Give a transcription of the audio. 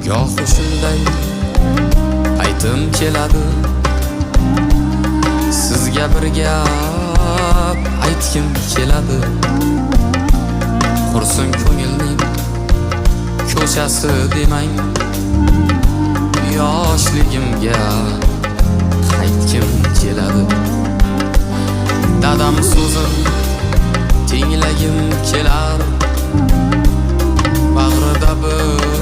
Goh shunday aytim keladi, sizga bir gap aytgim keladi. Qursin ko'ngilning ko'chasi demang, yoshligimga qaytgim keladi. Dadam so'zim tinglagim kelar, bag'rida bir